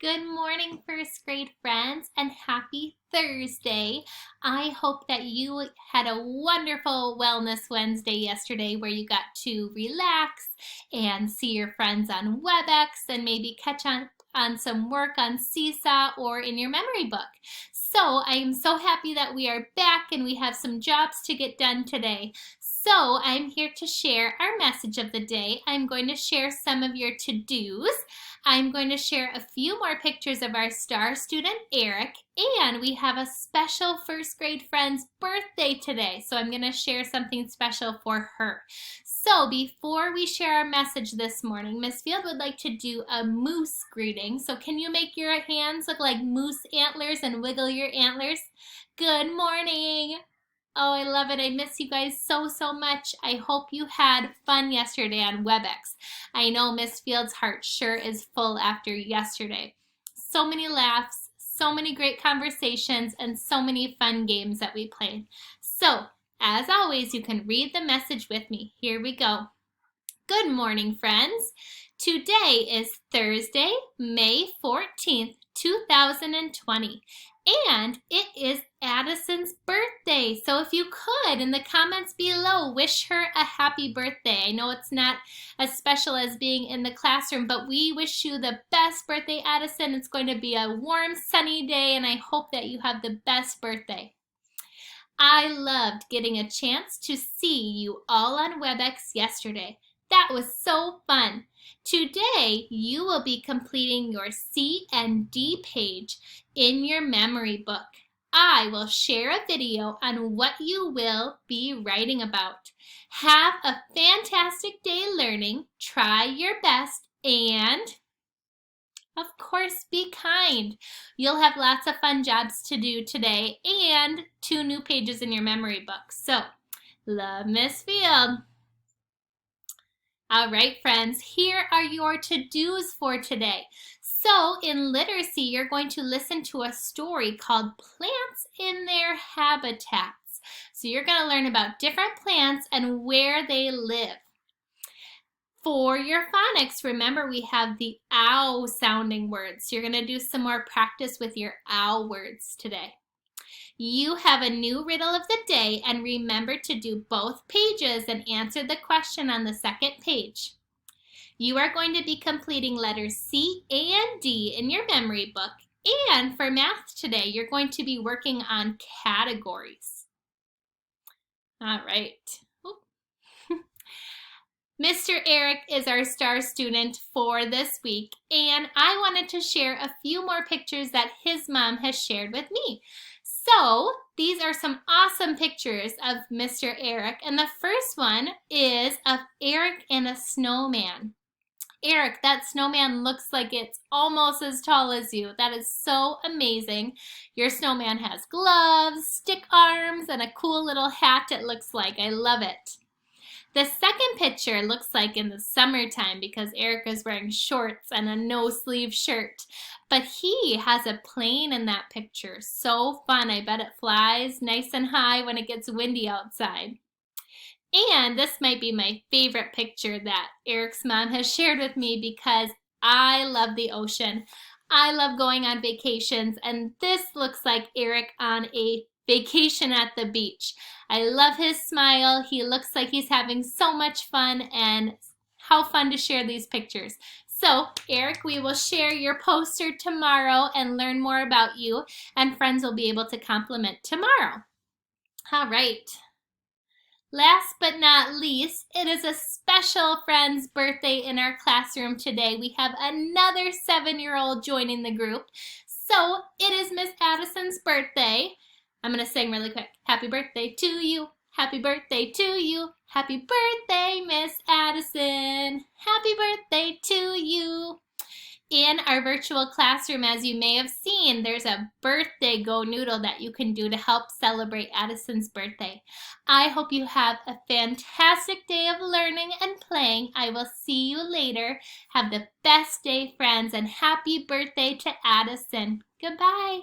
Good morning, first grade friends, and happy Thursday. I hope that you had a wonderful Wellness Wednesday yesterday where you got to relax and see your friends on WebEx and maybe catch on some work on Seesaw or in your memory book. So I'm so happy that we are back and we have some jobs to get done today. So I'm here to share our message of the day. I'm going to share some of your to-dos. I'm going to share a few more pictures of our star student, Eric, and we have a special first grade friend's birthday today, so I'm going to share something special for her. So before we share our message this morning, Miss Field would like to do a moose greeting. So can you make your hands look like moose antlers and wiggle your antlers? Good morning. Oh, I love it. I miss you guys so much. I hope you had fun yesterday on WebEx. I know Miss Field's heart sure is full after yesterday. So many laughs, so many great conversations, and so many fun games that we played. So, as always, you can read the message with me. Here we go. Good morning, friends. Today is Thursday, May 14th, 2020. And it is Addison's birthday. So if you could, in the comments below, wish her a happy birthday. I know it's not as special as being in the classroom, but we wish you the best birthday, Addison. It's going to be a warm, sunny day, and I hope that you have the best birthday. I loved getting a chance to see you all on WebEx yesterday. That was so fun. Today, you will be completing your C and D page in your memory book. I will share a video on what you will be writing about. Have a fantastic day learning, try your best, and of course, be kind. You'll have lots of fun jobs to do today and 2 new pages in your memory book. So, love, Miss Field. All right, friends, here are your to-dos for today. So in literacy, you're going to listen to a story called Plants in Their Habitats. So you're going to learn about different plants and where they live. For your phonics, remember we have the ow sounding words. So you're going to do some more practice with your ow words today. You have a new riddle of the day, and remember to do both pages and answer the question on the second page. You are going to be completing letters C and D in your memory book, and for math today, you're going to be working on categories. All right. Mr. Eric is our star student for this week, and I wanted to share a few more pictures that his mom has shared with me. So these are some awesome pictures of Mr. Eric, and the first one is of Eric and a snowman. Eric, that snowman looks like it's almost as tall as you. That is so amazing. Your snowman has gloves, stick arms, and a cool little hat it looks like. I love it. The second picture looks like in the summertime because Eric is wearing shorts and a no-sleeve shirt. But he has a plane in that picture. So fun. I bet it flies nice and high when it gets windy outside. And this might be my favorite picture that Eric's mom has shared with me because I love the ocean. I love going on vacations, and this looks like Eric on a vacation at the beach. I love his smile. He looks like he's having so much fun, and how fun to share these pictures. So, Eric, we will share your poster tomorrow and learn more about you, and friends will be able to compliment tomorrow. All right. Last but not least, it is a special friend's birthday in our classroom today. We have another 7-year-old joining the group. So, it is Miss Addison's birthday. I'm going to sing really quick. Happy birthday to you. Happy birthday to you. Happy birthday, Miss Addison. Happy birthday to you. In our virtual classroom, as you may have seen, there's a birthday Go Noodle that you can do to help celebrate Addison's birthday. I hope you have a fantastic day of learning and playing. I will see you later. Have the best day, friends, and happy birthday to Addison. Goodbye.